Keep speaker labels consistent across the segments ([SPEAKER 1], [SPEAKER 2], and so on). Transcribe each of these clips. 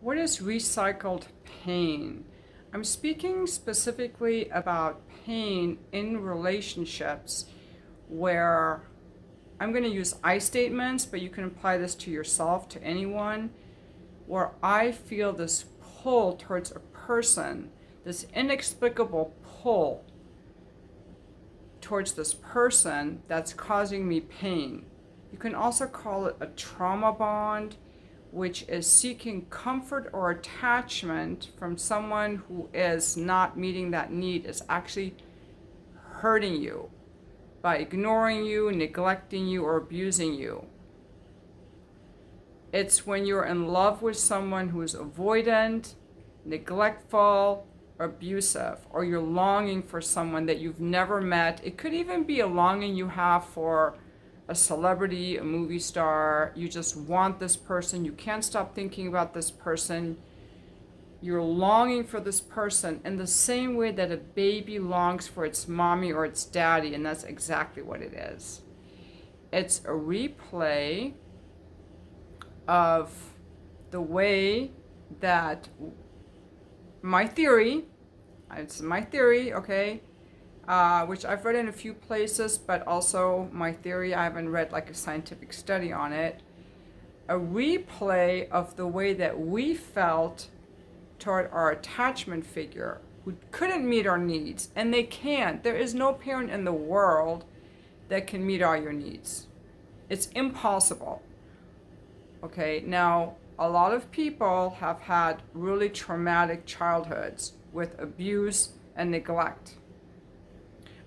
[SPEAKER 1] What is recycled pain? I'm speaking specifically about pain in relationships where I'm going to use I statements, but you can apply this to yourself, to anyone, where I feel this pull towards a person, this inexplicable pull towards this person that's causing me pain. You can also call it a trauma bond, which is seeking comfort or attachment from someone who is not meeting that need, is actually hurting you by ignoring you, neglecting you, or abusing you. It's when you're in love with someone who is avoidant, neglectful, abusive, or you're longing for someone that you've never met. It could even be a longing you have for a celebrity, a movie star. You just want this person. You can't stop thinking about this person. You're longing for this person in the same way that a baby longs for its mommy or its daddy, and that's exactly what it is. It's a replay of the way that it's my theory, okay, which I've read in a few places, but also my theory, I haven't read like a scientific study on it, a replay of the way that we felt toward our attachment figure who couldn't meet our needs, and they can't. There is no parent in the world that can meet all your needs. It's impossible. Okay, now a lot of people have had really traumatic childhoods with abuse and neglect.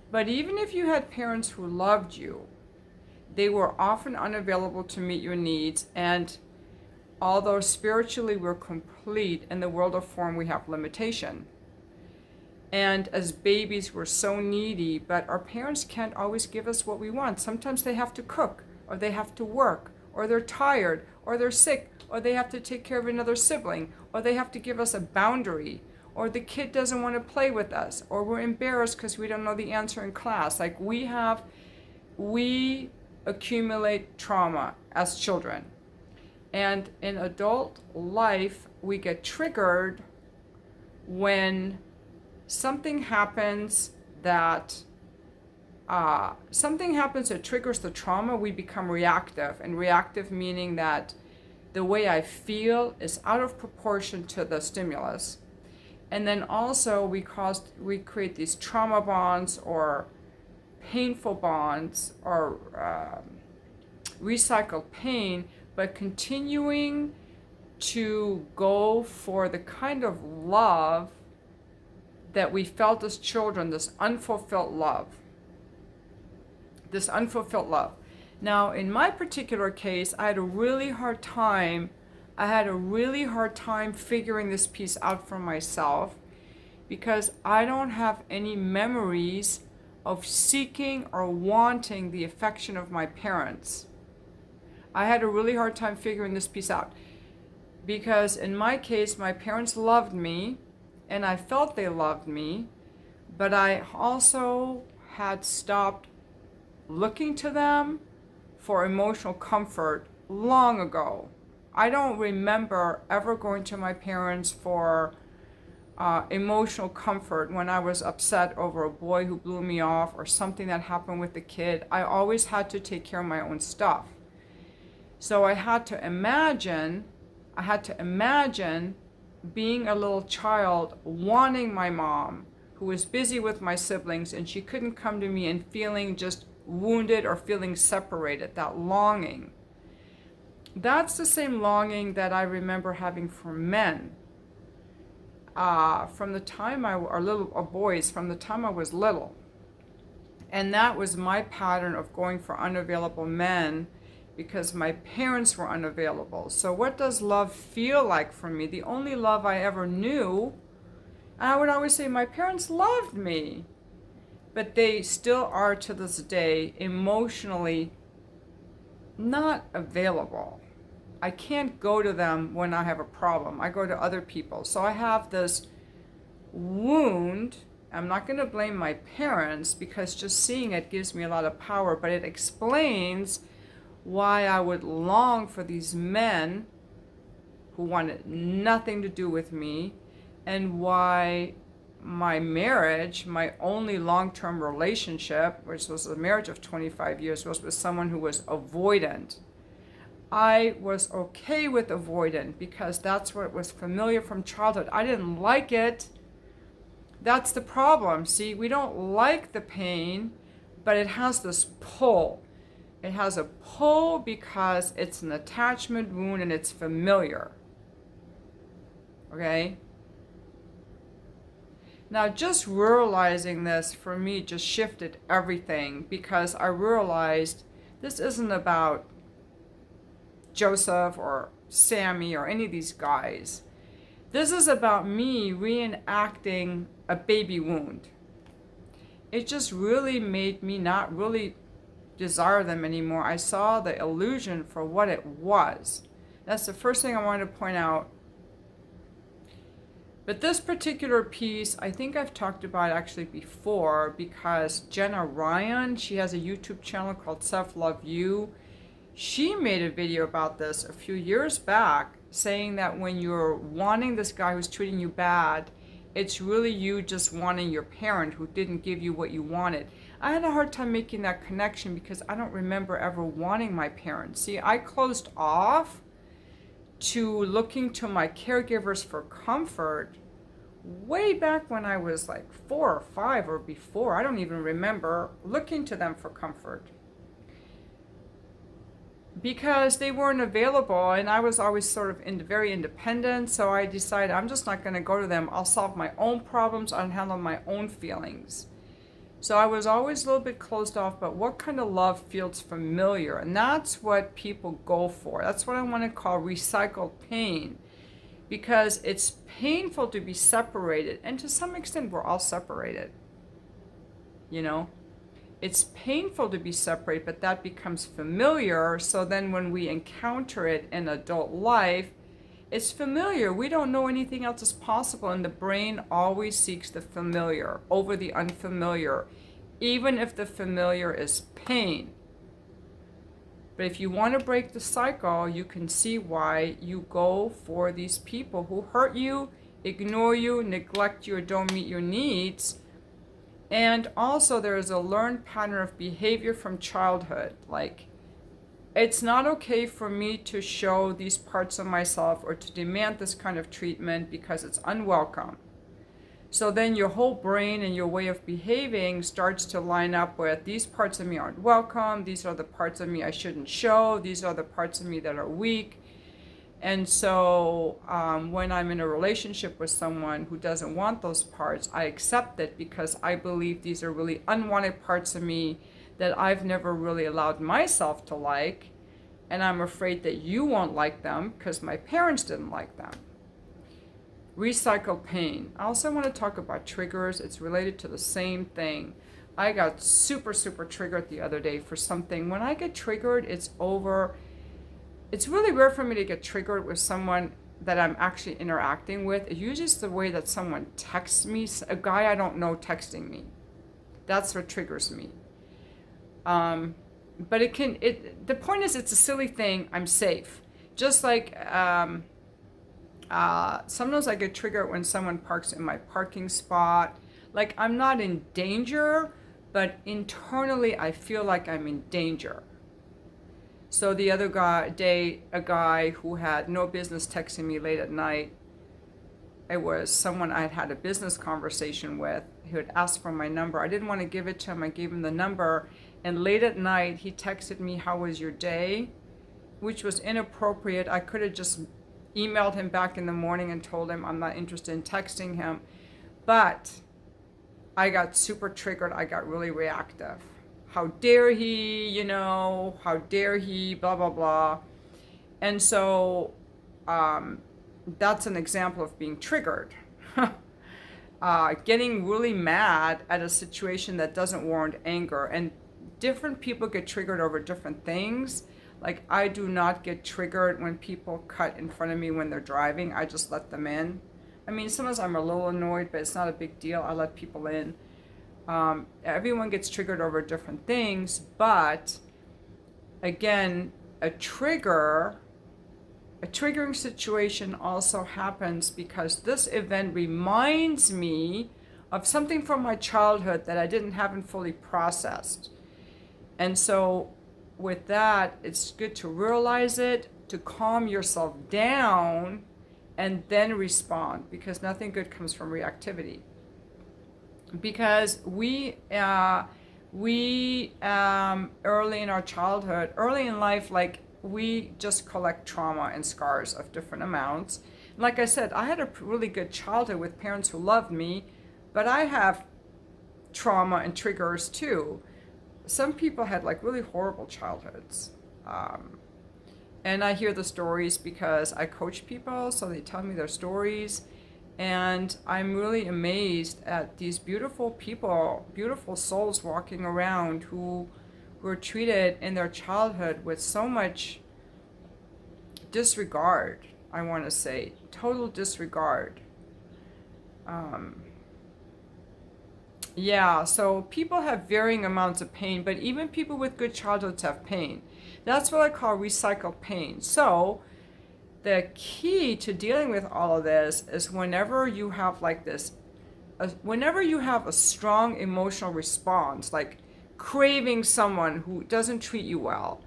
[SPEAKER 1] But even if you had parents who loved you, they were often unavailable to meet your needs, and although spiritually we're complete, in the world of form we have limitation. And as babies we're so needy, but our parents can't always give us what we want. Sometimes they have to cook, or they have to work, or they're tired, or they're sick, or they have to take care of another sibling, or they have to give us a boundary, or the kid doesn't want to play with us, or we're embarrassed because we don't know the answer in class. Like we accumulate trauma as children. And in adult life, we get triggered when something happens that triggers the trauma. We become reactive, and reactive meaning that the way I feel is out of proportion to the stimulus. And then also we create these trauma bonds or painful bonds or recycled pain, but continuing to go for the kind of love that we felt as children, this unfulfilled love. Now, in my particular case, I had a really hard time figuring this piece out for myself, because I don't have any memories of seeking or wanting the affection of my parents. I had a really hard time figuring this piece out, because in my case, my parents loved me, and I felt they loved me, but I also had stopped looking to them for emotional comfort long ago. I don't remember ever going to my parents for emotional comfort when I was upset over a boy who blew me off or something that happened with the kid. I always had to take care of my own stuff. So I had to imagine being a little child wanting my mom, who was busy with my siblings, and she couldn't come to me, and feeling just wounded or feeling separated, that longing. That's the same longing that I remember having for men from the time boys from the time I was little. And that was my pattern of going for unavailable men because my parents were unavailable. So what does love feel like for me? The only love I ever knew, and I would always say my parents loved me, but they still are to this day emotionally not available. I can't go to them when I have a problem. I go to other people. So I have this wound. I'm not going to blame my parents, because just seeing it gives me a lot of power, but it explains why I would long for these men who wanted nothing to do with me, and why my marriage, my only long-term relationship, which was a marriage of 25 years, was with someone who was avoidant. I was okay with avoidant because that's what was familiar from childhood. I didn't like it. That's the problem. See, we don't like the pain, but it has this pull. It has a pull because it's an attachment wound and it's familiar. Okay? Now, just realizing this for me just shifted everything, because I realized this isn't about Joseph or Sammy or any of these guys. This is about me reenacting a baby wound. It just really made me not really desire them anymore. I saw the illusion for what it was. That's the first thing I wanted to point out. But this particular piece, I think I've talked about actually before, because Jenna Ryan, she has a YouTube channel called Self Love You. She made a video about this a few years back, saying that when you're wanting this guy who's treating you bad, it's really you just wanting your parent who didn't give you what you wanted. I had a hard time making that connection because I don't remember ever wanting my parents. See, I closed off to looking to my caregivers for comfort way back when I was like 4 or 5 or before. I don't even remember looking to them for comfort, because they weren't available, and I was always sort of very independent. So I decided I'm just not going to go to them. I'll solve my own problems. I'll handle my own feelings. So I was always a little bit closed off, but what kind of love feels familiar? And that's what people go for. That's what I want to call recycled pain, because it's painful to be separated. And to some extent, we're all separated. You know, it's painful to be separated, but that becomes familiar. So then when we encounter it in adult life, it's familiar. We don't know anything else is possible, and the brain always seeks the familiar over the unfamiliar, even if the familiar is pain. But if you want to break the cycle, you can see why you go for these people who hurt you, ignore you, neglect you, or don't meet your needs. And also there is a learned pattern of behavior from childhood. Like, it's not okay for me to show these parts of myself or to demand this kind of treatment because it's unwelcome. So then your whole brain and your way of behaving starts to line up with, these parts of me aren't welcome, these are the parts of me I shouldn't show, these are the parts of me that are weak. And so when I'm in a relationship with someone who doesn't want those parts, I accept it because I believe these are really unwanted parts of me that I've never really allowed myself to like, and I'm afraid that you won't like them because my parents didn't like them. Recycle pain. I also want to talk about triggers. It's related to the same thing. I got super triggered the other day for something. When I get triggered, it's over. It's really rare for me to get triggered with someone that I'm actually interacting with. It usually is the way that someone texts me, a guy I don't know texting me. That's what triggers me. But the point is, it's a silly thing. I'm safe. Just like sometimes I get triggered when someone parks in my parking spot. Like, I'm not in danger, but internally I feel like I'm in danger. So the other day, a guy who had no business texting me late at night, it was someone I'd had a business conversation with. He had asked for my number. I didn't want to give it to him. I gave him the number. And late at night, he texted me, "How was your day?" Which was inappropriate. I could have just emailed him back in the morning and told him I'm not interested in texting him. But I got super triggered. I got really reactive. How dare he, how dare he, blah, blah, blah. And so that's an example of being triggered. Getting really mad at a situation that doesn't warrant anger. And different people get triggered over different things. Like, I do not get triggered when people cut in front of me when they're driving. I just let them in. I mean, sometimes I'm a little annoyed, but it's not a big deal. I let people in. Everyone gets triggered over different things, but again, a trigger a triggering situation also happens because this event reminds me of something from my childhood that I haven't fully processed. And so with that, it's good to realize it, to calm yourself down, and then respond, because nothing good comes from reactivity. Because we early in our childhood, early in life, like, we just collect trauma and scars of different amounts. Like I said, I had a really good childhood with parents who loved me, but I have trauma and triggers too. Some people had like really horrible childhoods. And I hear the stories because I coach people, so they tell me their stories. And I'm really amazed at these beautiful people, beautiful souls walking around who were treated in their childhood with so much disregard, I want to say, total disregard. Yeah, so people have varying amounts of pain, but even people with good childhoods have pain. That's what I call recycled pain. So the key to dealing with all of this is whenever you have like this, whenever you have a strong emotional response, like craving someone who doesn't treat you well,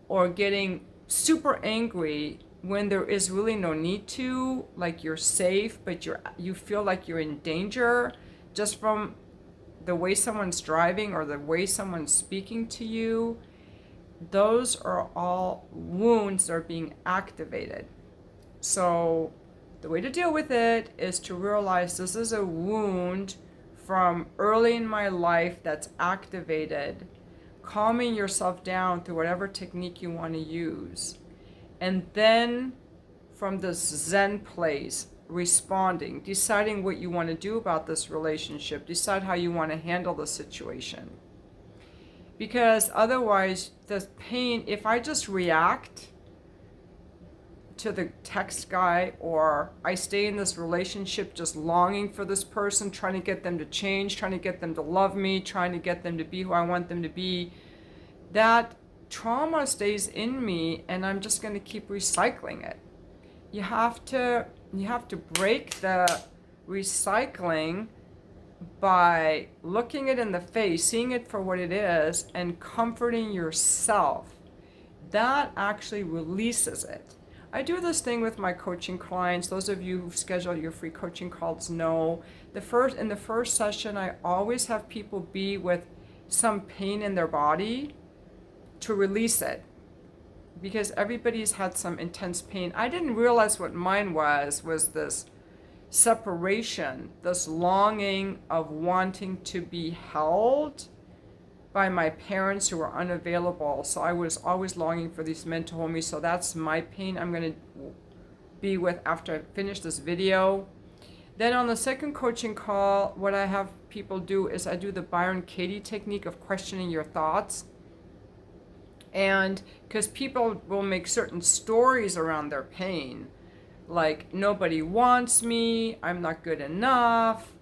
[SPEAKER 1] or getting super angry when there is really no need to, like you're safe, but you feel like you're in danger just from the way someone's driving or the way someone's speaking to you, those are all wounds that are being activated. So the way to deal with it is to realize this is a wound from early in my life that's activated, calming yourself down through whatever technique you want to use. And then from this Zen place, responding, deciding what you want to do about this relationship, decide how you want to handle the situation. Because otherwise, the pain, if I just react to the text guy, or I stay in this relationship just longing for this person, trying to get them to change, trying to get them to love me, trying to get them to be who I want them to be, that trauma stays in me, and I'm just going to keep recycling it. You have to break the recycling by looking it in the face, seeing it for what it is, and comforting yourself. That actually releases it. I do this thing with my coaching clients. Those of you who've scheduled your free coaching calls know in the first session, I always have people be with some pain in their body to release it, because everybody's had some intense pain. I didn't realize what mine was this separation, this longing of wanting to be held by my parents who were unavailable. So I was always longing for these men to hold me. So that's my pain I'm going to be with after I finish this video. Then on the second coaching call, what I have people do is I do the Byron Katie technique of questioning your thoughts. And because people will make certain stories around their pain, like nobody wants me, I'm not good enough,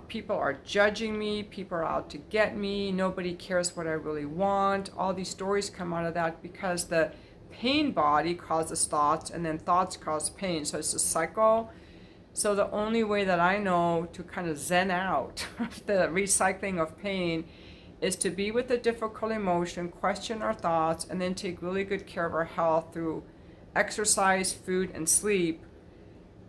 [SPEAKER 1] people are judging me, people are out to get me, nobody cares what I really want. All these stories come out of that because the pain body causes thoughts, and then thoughts cause pain. So it's a cycle. So the only way that I know to kind of zen out the recycling of pain is to be with a difficult emotion, question our thoughts, and then take really good care of our health through exercise, food, and sleep.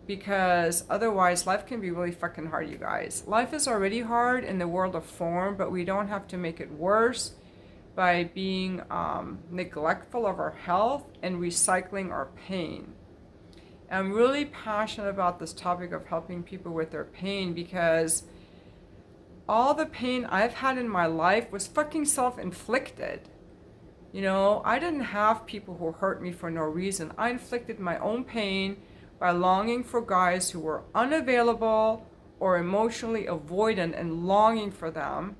[SPEAKER 1] Because otherwise, life can be really fucking hard, you guys. Life is already hard in the world of form, but we don't have to make it worse by being neglectful of our health and recycling our pain. I'm really passionate about this topic of helping people with their pain, because all the pain I've had in my life was fucking self-inflicted. I didn't have people who hurt me for no reason. I inflicted my own pain by longing for guys who were unavailable or emotionally avoidant, and longing for them,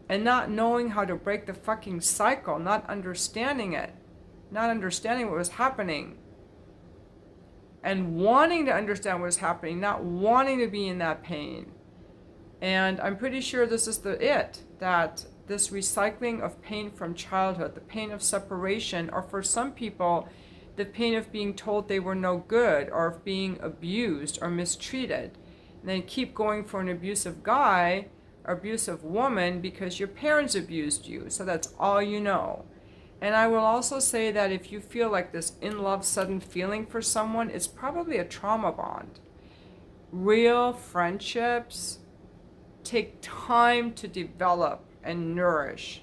[SPEAKER 1] and not knowing how to break the fucking cycle, not understanding it, not understanding what was happening, and wanting to understand what was happening, not wanting to be in that pain. And I'm pretty sure this is that this recycling of pain from childhood, the pain of separation, or for some people, the pain of being told they were no good, or of being abused or mistreated. And then keep going for an abusive guy or abusive woman because your parents abused you. So that's all you know. And I will also say that if you feel like this in love sudden feeling for someone, it's probably a trauma bond. Real friendships take time to develop and nourish.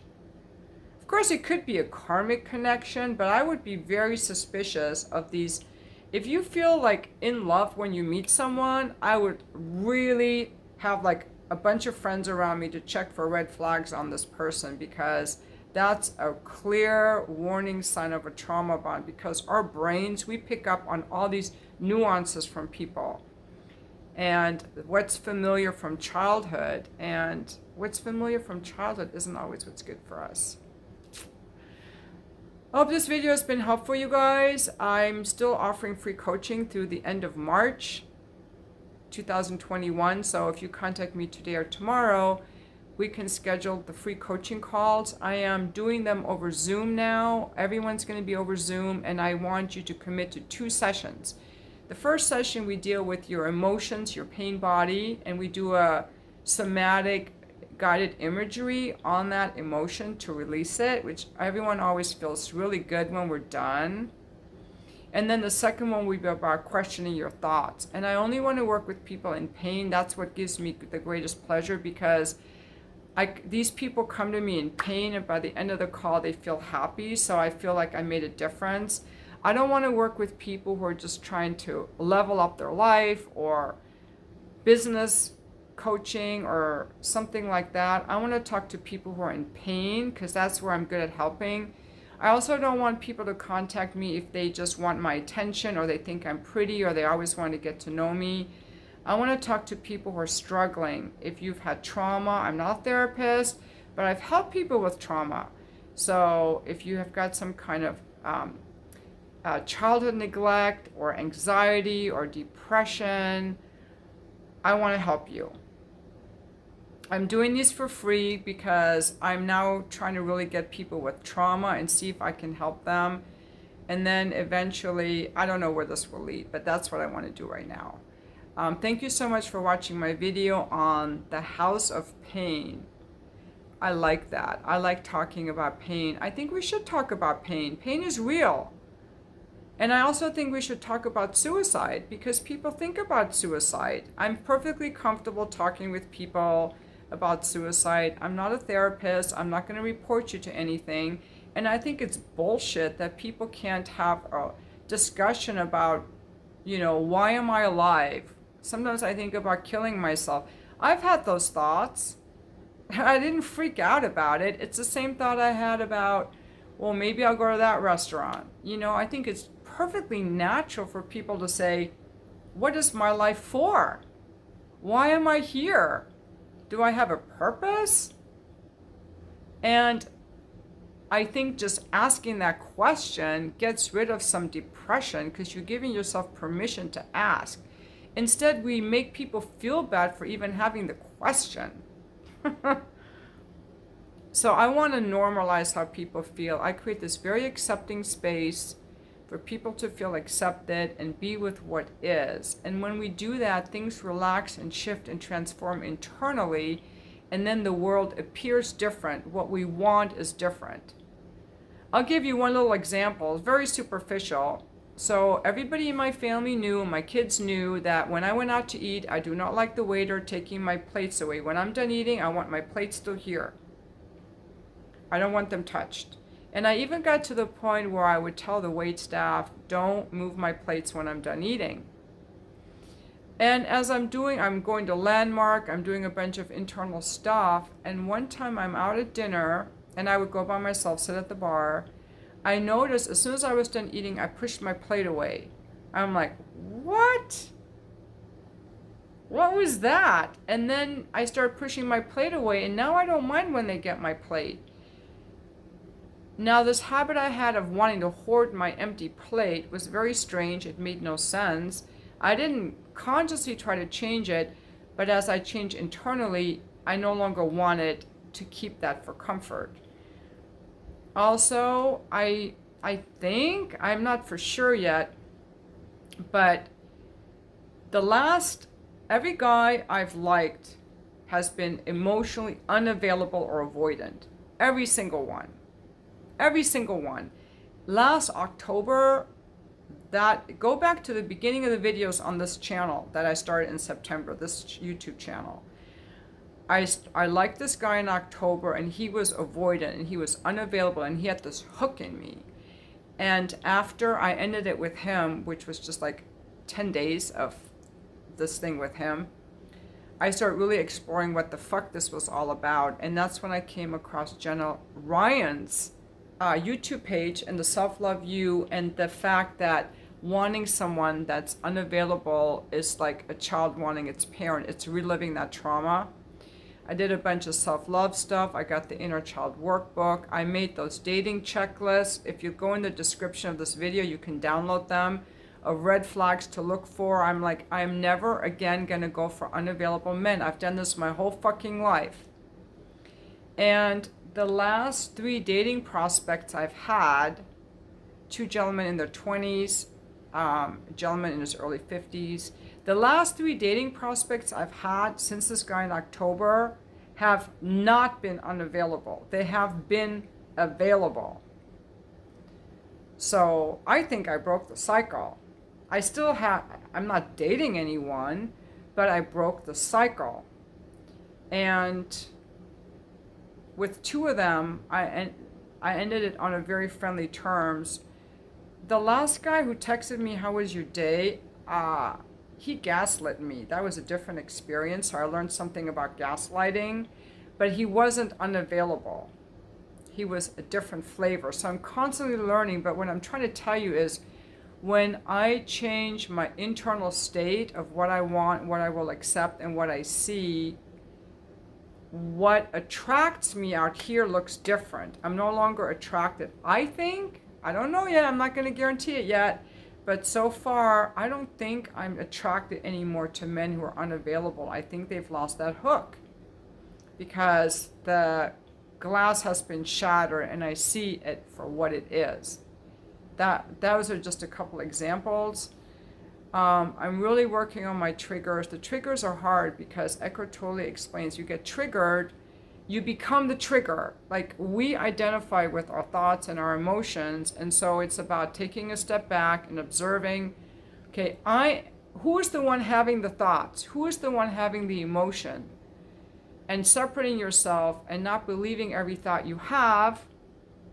[SPEAKER 1] Of course, it could be a karmic connection, but I would be very suspicious of these. If you feel like in love when you meet someone, I would really have like a bunch of friends around me to check for red flags on this person, because that's a clear warning sign of a trauma bond, because our brains, we pick up on all these nuances from people. And what's familiar from childhood, and what's familiar from childhood isn't always what's good for us. I hope this video has been helpful, you guys. I'm still offering free coaching through the end of March 2021. So if you contact me today or tomorrow, we can schedule the free coaching calls. I am doing them over Zoom now. Everyone's going to be over Zoom, and I want you to commit to 2 sessions. The first session, we deal with your emotions, your pain body, and we do a somatic guided imagery on that emotion to release it, which everyone always feels really good when we're done. And then the second one will be about questioning your thoughts. And I only want to work with people in pain. That's what gives me the greatest pleasure, because these people come to me in pain, and by the end of the call, they feel happy. So I feel like I made a difference. I don't want to work with people who are just trying to level up their life, or business coaching or something like that. I want to talk to people who are in pain, because that's where I'm good at helping. I also don't want people to contact me if they just want my attention, or they think I'm pretty, or they always want to get to know me. I want to talk to people who are struggling. If you've had trauma, I'm not a therapist, but I've helped people with trauma. So if you have got some kind of childhood neglect or anxiety or depression, I want to help you. I'm doing these for free because I'm now trying to really get people with trauma and see if I can help them. And then eventually, I don't know where this will lead, but that's what I want to do right now. Thank you so much for watching my video on the House of Pain. I like that. I like talking about pain. I think we should talk about pain. Pain is real. And I also think we should talk about suicide, because people think about suicide. I'm perfectly comfortable talking with people about suicide. I'm not a therapist. I'm not going to report you to anything. And I think it's bullshit that people can't have a discussion about, why am I alive? Sometimes I think about killing myself. I've had those thoughts. I didn't freak out about it. It's the same thought I had about, well, maybe I'll go to that restaurant. I think it's perfectly natural for people to say, what is my life for? Why am I here? Do I have a purpose? And I think just asking that question gets rid of some depression, because you're giving yourself permission to ask. Instead, we make people feel bad for even having the question. So I want to normalize how people feel. I create this very accepting space for people to feel accepted and be with what is. And when we do that, things relax and shift and transform internally, and then the world appears different. What we want is different. I'll give you one little example. It's very superficial. So everybody in my family knew, my kids knew, that when I went out to eat, I do not like the waiter taking my plates away. When I'm done eating, I want my plates still here. I don't want them touched. And I even got to the point where I would tell the wait staff, don't move my plates when I'm done eating. And as I'm going to Landmark, I'm doing a bunch of internal stuff. And one time I'm out at dinner, and I would go by myself, sit at the bar. I noticed as soon as I was done eating, I pushed my plate away. I'm like, what? What was that? And then I started pushing my plate away, and now I don't mind when they get my plate. Now, this habit I had of wanting to hoard my empty plate was very strange. It made no sense. I didn't consciously try to change it, but as I changed internally, I no longer wanted to keep that for comfort. Also, I think, I'm not for sure yet, but every guy I've liked has been emotionally unavailable or avoidant. Every single one. Every single one. Last October, go back to the beginning of the videos on this channel that I started in September, this YouTube channel. I liked this guy in October, and he was avoidant and he was unavailable and he had this hook in me. And after I ended it with him, which was just like 10 days of this thing with him, I started really exploring what the fuck this was all about. And that's when I came across Jenna Ryan's YouTube page and the Self-Love You, and the fact that wanting someone that's unavailable is like a child wanting its parent. It's reliving that trauma. I did a bunch of self-love stuff. I got the inner child workbook. I made those dating checklists. If you go in the description of this video, you can download them, of red flags to look for. I'm never again gonna go for unavailable men. I've done this my whole fucking life. And the last 3 dating prospects I've had, 2 gentlemen in their 20s, a gentleman in his early 50s. The last 3 dating prospects I've had since this guy in October have not been unavailable. They have been available. So I think I broke the cycle. I'm not dating anyone, but I broke the cycle. And with 2 of them, I ended it on a very friendly terms. The last guy who texted me, "How was your day?" He gaslit me. That was a different experience. So I learned something about gaslighting, but he wasn't unavailable. He was a different flavor. So I'm constantly learning, but what I'm trying to tell you is when I change my internal state of what I want, what I will accept, and what I see, what attracts me out here looks different. I'm no longer attracted. I think, I don't know yet, I'm not going to guarantee it yet, but so far, I don't think I'm attracted anymore to men who are unavailable. I think they've lost that hook because the glass has been shattered and I see it for what it is. Those are just a couple examples. I'm really working on my triggers. The triggers are hard because Eckhart Tolle explains you get triggered, you become the trigger. Like, we identify with our thoughts and our emotions, and so it's about taking a step back and observing, okay, who is the one having the thoughts? Who is the one having the emotion? And separating yourself and not believing every thought you have.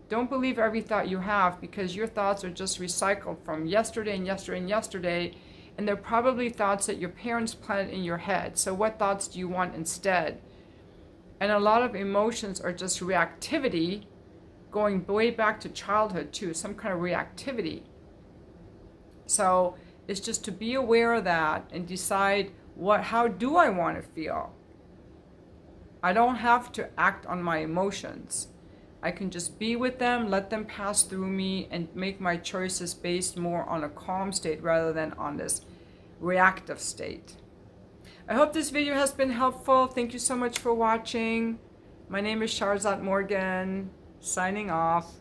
[SPEAKER 1] Don't believe every thought you have, because your thoughts are just recycled from yesterday and yesterday and yesterday, and they're probably thoughts that your parents planted in your head. So what thoughts do you want instead? And a lot of emotions are just reactivity, going way back to childhood too, some kind of reactivity. So it's just to be aware of that and decide how do I want to feel? I don't have to act on my emotions. I can just be with them, let them pass through me, and make my choices based more on a calm state rather than on this reactive state. I hope this video has been helpful. Thank you so much for watching. My name is SchahrzadMorgan, signing off.